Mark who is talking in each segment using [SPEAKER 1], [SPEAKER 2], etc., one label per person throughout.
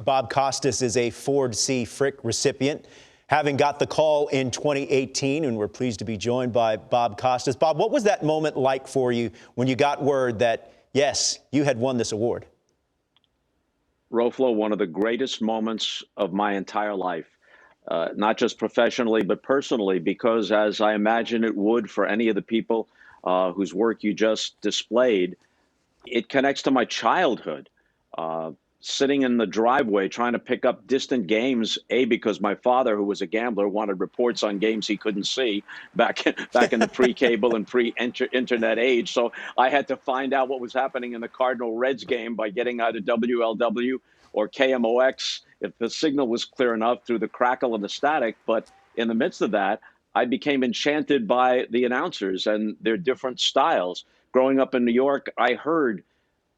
[SPEAKER 1] Bob Costas is a Ford C. Frick recipient, having got the call in 2018, and we're pleased to be joined by Bob Costas. Bob, what was that moment like for you when you got word that, yes, you had won this award?
[SPEAKER 2] Roflo, one of the greatest moments of my entire life, not just professionally, but personally, because as I imagine it would for any of the people whose work you just displayed, it connects to my childhood. Sitting in the driveway trying to pick up distant games, because my father, who was a gambler, wanted reports on games he couldn't see back in the pre-cable and pre-internet age. So I had to find out what was happening in the Cardinal Reds game by getting either WLW or KMOX if the signal was clear enough through the crackle and the static. But in the midst of that, I became enchanted by the announcers and their different styles. Growing up in New York, I heard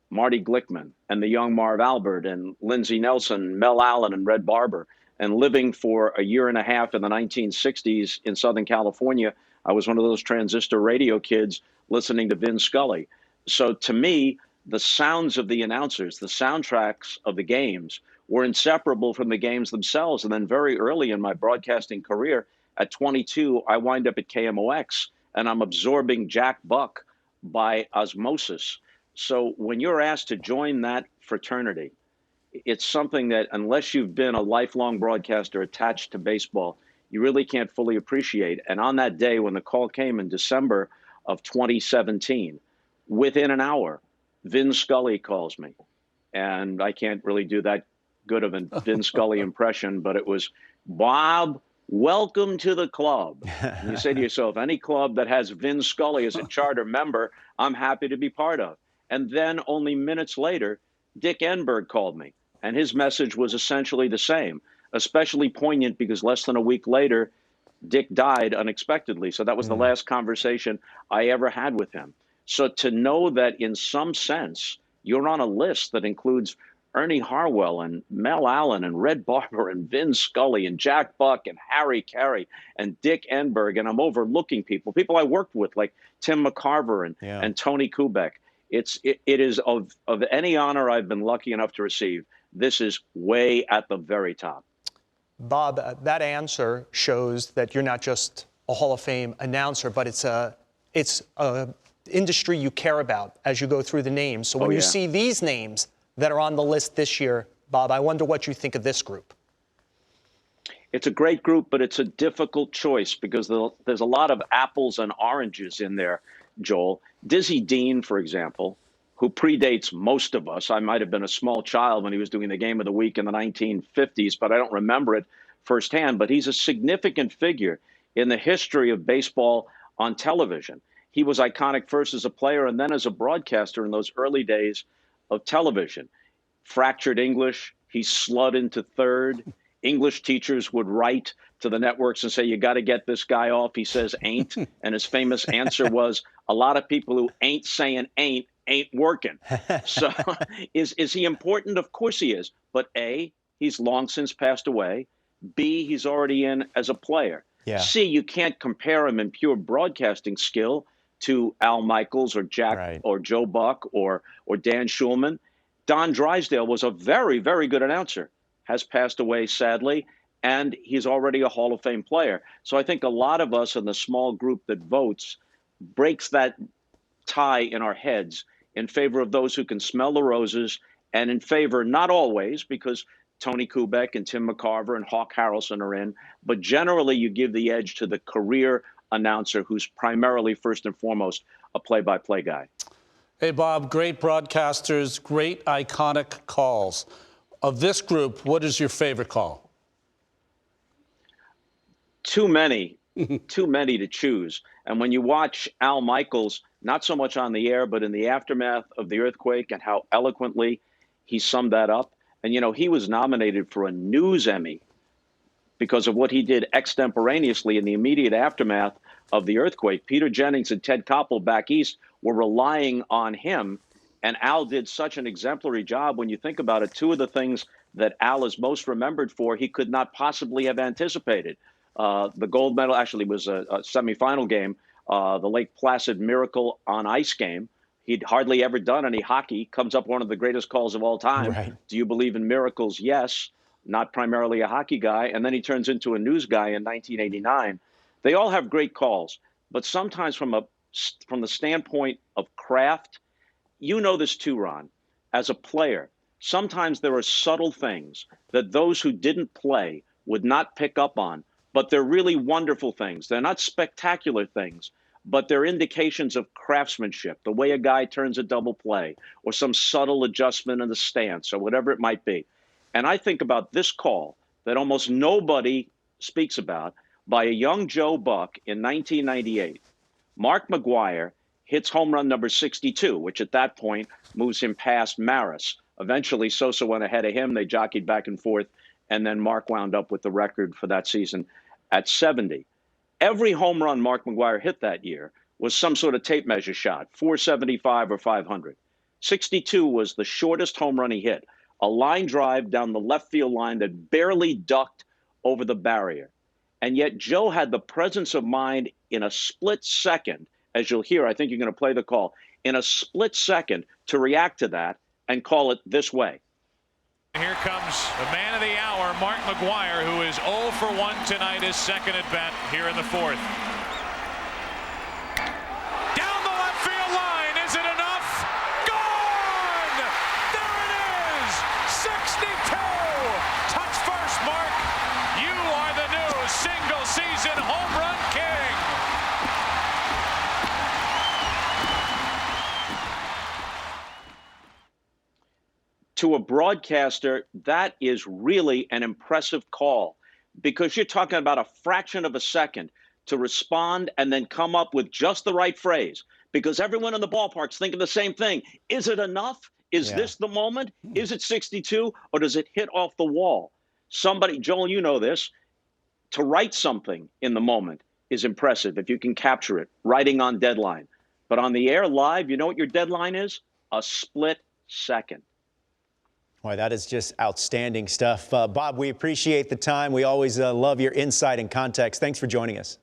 [SPEAKER 2] Marty Glickman and the young Marv Albert and Lindsey Nelson, Mel Allen and Red Barber. And living for a year and a half in the 1960s in Southern California, I was one of those transistor radio kids listening to Vin Scully. So to me, the sounds of the announcers, the soundtracks of the games were inseparable from the games themselves. And then very early in my broadcasting career, at 22, I wind up at KMOX and I'm absorbing Jack Buck by osmosis. So when you're asked to join that fraternity, it's something that unless you've been a lifelong broadcaster attached to baseball, you really can't fully appreciate. And on that day, when the call came in December of 2017, within an hour, Vin Scully calls me. And I can't really do that good of a Vin Scully impression, but it was, "Bob, welcome to the club." And you say to yourself, any club that has Vin Scully as a charter member, I'm happy to be part of. And then only minutes later, Dick Enberg called me, and his message was essentially the same, especially poignant because less than a week later, Dick died unexpectedly. So that was the last conversation I ever had with him. So to know that in some sense, you're on a list that includes Ernie Harwell and Mel Allen and Red Barber and Vin Scully and Jack Buck and Harry Carey and Dick Enberg, and I'm overlooking people I worked with like Tim McCarver and Tony Kubek. It is of any honor I've been lucky enough to receive, this is way at the very top.
[SPEAKER 3] Bob, that answer shows that you're not just a Hall of Fame announcer, but it's a industry you care about as you go through the names. So when you see these names that are on the list this year, Bob, I wonder what you think of this group.
[SPEAKER 2] It's a great group, but it's a difficult choice because there's a lot of apples and oranges in there, Joel. Dizzy Dean, for example, who predates most of us. I might have been a small child when he was doing the Game of the Week in the 1950s, but I don't remember it firsthand. But he's a significant figure in the history of baseball on television. He was iconic first as a player and then as a broadcaster in those early days of television. Fractured English, he slid into third. English teachers would write to the networks and say, "You got to get this guy off. He says ain't." And his famous answer was, "A lot of people who ain't saying ain't working." So is he important? Of course he is. But A, he's long since passed away. B, he's already in as a player.
[SPEAKER 1] Yeah.
[SPEAKER 2] C, you can't compare him in pure broadcasting skill to Al Michaels or Jack or Joe Buck or Dan Schulman. Don Drysdale was a very, very good announcer, has passed away sadly, and he's already a Hall of Fame player. So I think a lot of us in the small group that votes breaks that tie in our heads in favor of those who can smell the roses, and in favor, not always, because Tony Kubek and Tim McCarver and Hawk Harrelson are in, but generally you give the edge to the career announcer who's primarily, first and foremost, a play-by-play guy.
[SPEAKER 4] Hey, Bob, great broadcasters, great iconic calls. Of this group, what is your favorite call?
[SPEAKER 2] Too many to choose. And when you watch Al Michaels, not so much on the air, but in the aftermath of the earthquake and how eloquently he summed that up. And, you know, he was nominated for a News Emmy because of what he did extemporaneously in the immediate aftermath of the earthquake. Peter Jennings and Ted Koppel back east were relying on him. And Al did such an exemplary job. When you think about it, two of the things that Al is most remembered for, he could not possibly have anticipated. The gold medal actually was a semifinal game, the Lake Placid Miracle on Ice game. He'd hardly ever done any hockey. Comes up one of the greatest calls of all time.
[SPEAKER 1] Right.
[SPEAKER 2] Do you believe in miracles? Yes. Not primarily a hockey guy. And then he turns into a news guy in 1989. They all have great calls, but sometimes from the standpoint of craft, you know this too, Ron, as a player, sometimes there are subtle things that those who didn't play would not pick up on, but they're really wonderful things. They're not spectacular things, but they're indications of craftsmanship, the way a guy turns a double play or some subtle adjustment in the stance or whatever it might be. And I think about this call that almost nobody speaks about by a young Joe Buck in 1998. Mark McGwire hits home run number 62, which at that point moves him past Maris. Eventually, Sosa went ahead of him. They jockeyed back and forth, and then Mark wound up with the record for that season at 70. Every home run Mark McGwire hit that year was some sort of tape measure shot, 475 or 500. 62 was the shortest home run he hit, a line drive down the left field line that barely ducked over the barrier. And yet Joe had the presence of mind in a split second, as you'll hear, I think you're going to play the call, in a split second to react to that and call it this way.
[SPEAKER 5] Here comes the man of the hour, Mark McGwire, who is 0 for 1 tonight, his second at bat here in the fourth. Down the left field line, is it enough? Gone! There it is! 62! Touch first, Mark. You are the new single-season home run king.
[SPEAKER 2] To a broadcaster, that is really an impressive call because you're talking about a fraction of a second to respond and then come up with just the right phrase because everyone in the ballpark's thinking the same thing. Is it enough? Is this the moment? Is it 62 or does it hit off the wall? Somebody, Joel, you know this, to write something in the moment is impressive if you can capture it, writing on deadline. But on the air live, you know what your deadline is? A split second.
[SPEAKER 1] Boy, that is just outstanding stuff. Bob, we appreciate the time. We always love your insight and context. Thanks for joining us.